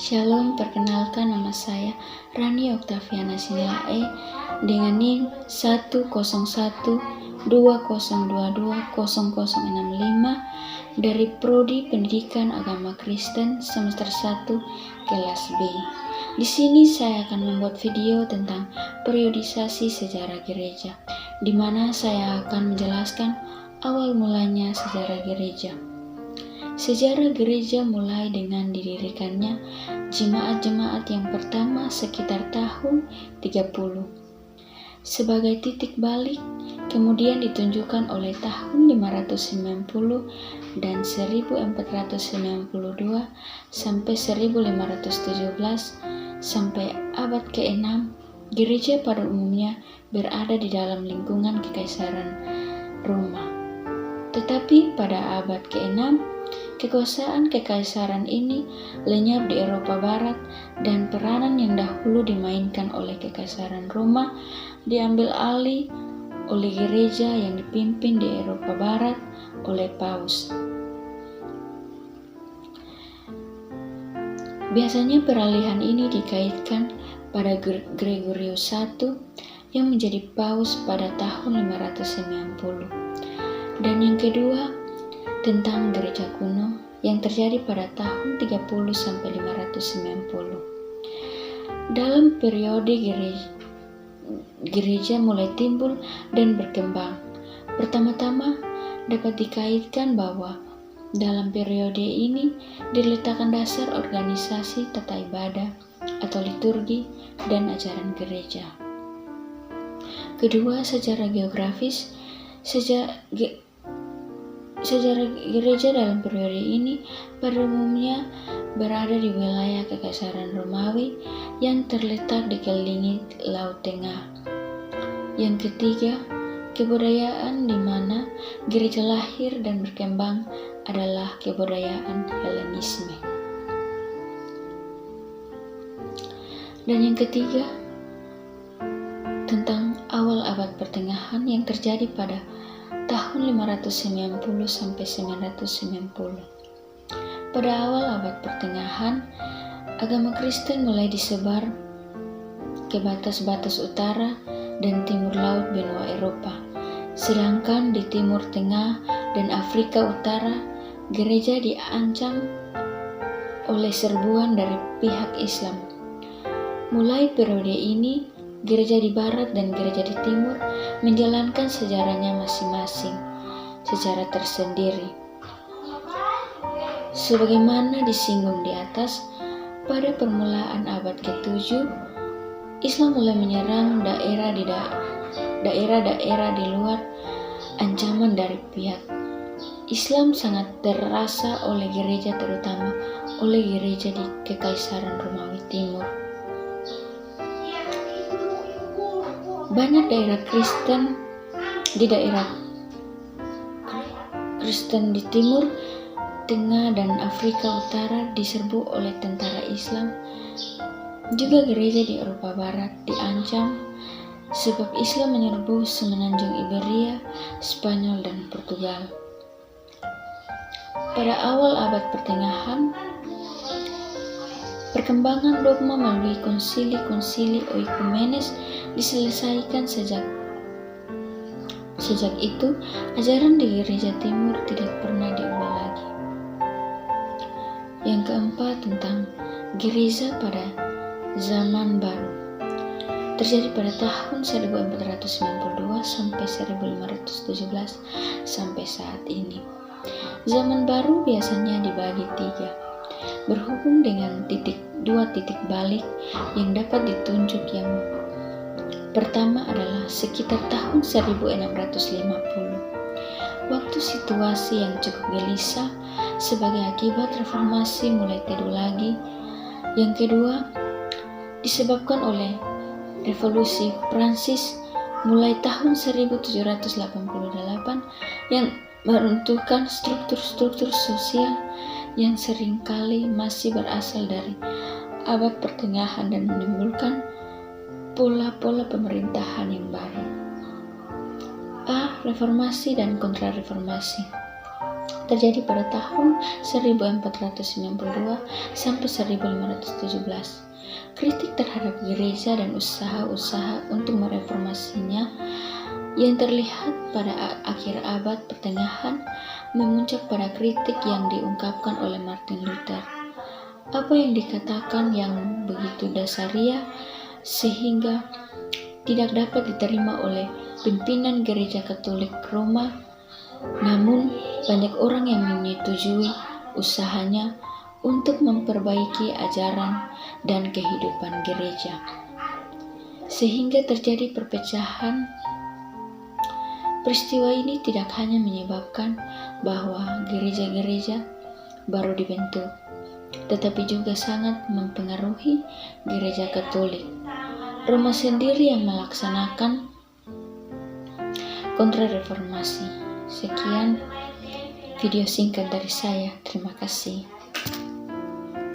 Shalom, perkenalkan nama saya Rani Oktaviana Sinilae dengan NIM 10120220065 dari Prodi Pendidikan Agama Kristen semester 1 kelas B. Di sini saya akan membuat video tentang periodisasi sejarah gereja, di mana saya akan menjelaskan awal mulanya sejarah gereja. Sejarah gereja mulai dengan didirikannya jemaat-jemaat yang pertama sekitar tahun 30. Sebagai titik balik, kemudian ditunjukkan oleh tahun 590 dan 1492 sampai 1517 sampai abad ke-6, gereja pada umumnya berada di dalam lingkungan Kekaisaran Roma. Tetapi pada abad ke-6, kekuasaan kekaisaran ini lenyap di Eropa Barat dan peranan yang dahulu dimainkan oleh Kekaisaran Roma diambil alih oleh gereja yang dipimpin di Eropa Barat oleh Paus. Biasanya peralihan ini dikaitkan pada Gregorius I yang menjadi Paus pada tahun 590. Dan yang kedua, tentang gereja kuno yang terjadi pada tahun 30 sampai 590. Dalam periode gereja mulai timbul dan berkembang. Pertama-tama dapat dikaitkan bahwa dalam periode ini diletakkan dasar organisasi tata ibadah atau liturgi dan ajaran gereja. Kedua, secara geografis. Sejarah gereja dalam periode ini pada umumnya berada di wilayah Kekaisaran Romawi yang terletak dikelilingi Laut Tengah. Yang ketiga, kebudayaan di mana gereja lahir dan berkembang adalah kebudayaan Helenisme. Dan yang ketiga, tentang awal abad pertengahan yang terjadi pada tahun 590 sampai 990. Pada awal abad pertengahan, agama Kristen mulai disebar ke batas-batas utara dan timur laut benua Eropa. Sedangkan di Timur Tengah dan Afrika Utara, gereja diancam oleh serbuan dari pihak Islam. Mulai periode ini, gereja di barat dan gereja di timur menjalankan sejarahnya masing-masing secara tersendiri. Sebagaimana disinggung di atas, pada permulaan abad ke-7, Islam mulai menyerang daerah-daerah di luar ancaman dari pihak Islam sangat terasa oleh gereja, terutama oleh gereja di Kekaisaran Romawi Timur. Banyak daerah Kristen di Timur Tengah dan Afrika Utara diserbu oleh tentara Islam. Juga gereja di Eropa Barat diancam sebab Islam menyerbu semenanjung Iberia, Spanyol, dan Portugal. Pada awal abad pertengahan, perkembangan dogma melalui konsili-konsili oikumenes diselesaikan. Sejak itu, ajaran di gereja timur tidak pernah diubah lagi. Yang keempat, tentang gereja pada zaman baru. Terjadi pada tahun 1492 sampai 1517 sampai saat ini. Zaman baru biasanya dibagi 3, berhubung dengan dua titik balik yang dapat ditunjuk. Yang pertama adalah sekitar tahun 1650, waktu situasi yang cukup gelisah sebagai akibat reformasi mulai teduh lagi. Yang kedua, disebabkan oleh revolusi Prancis mulai tahun 1788 yang meruntuhkan struktur-struktur sosial yang seringkali masih berasal dari abad pertengahan dan menimbulkan pola-pola pemerintahan yang baru. Reformasi dan kontrareformasi. terjadi pada tahun 1492 sampai 1517. Kritik terhadap gereja dan usaha-usaha untuk mereformasinya yang terlihat pada akhir abad pertengahan memuncak pada kritik yang diungkapkan oleh Martin Luther. Apa yang dikatakan yang begitu dasariah sehingga tidak dapat diterima oleh pimpinan Gereja Katolik Roma, namun banyak orang yang menyetujui usahanya untuk memperbaiki ajaran dan kehidupan gereja. Sehingga terjadi perpecahan. Peristiwa ini tidak hanya menyebabkan bahwa gereja-gereja baru dibentuk, tetapi juga sangat mempengaruhi Gereja Katolik Roma sendiri yang melaksanakan kontrareformasi. Sekian video singkat dari saya. Terima kasih.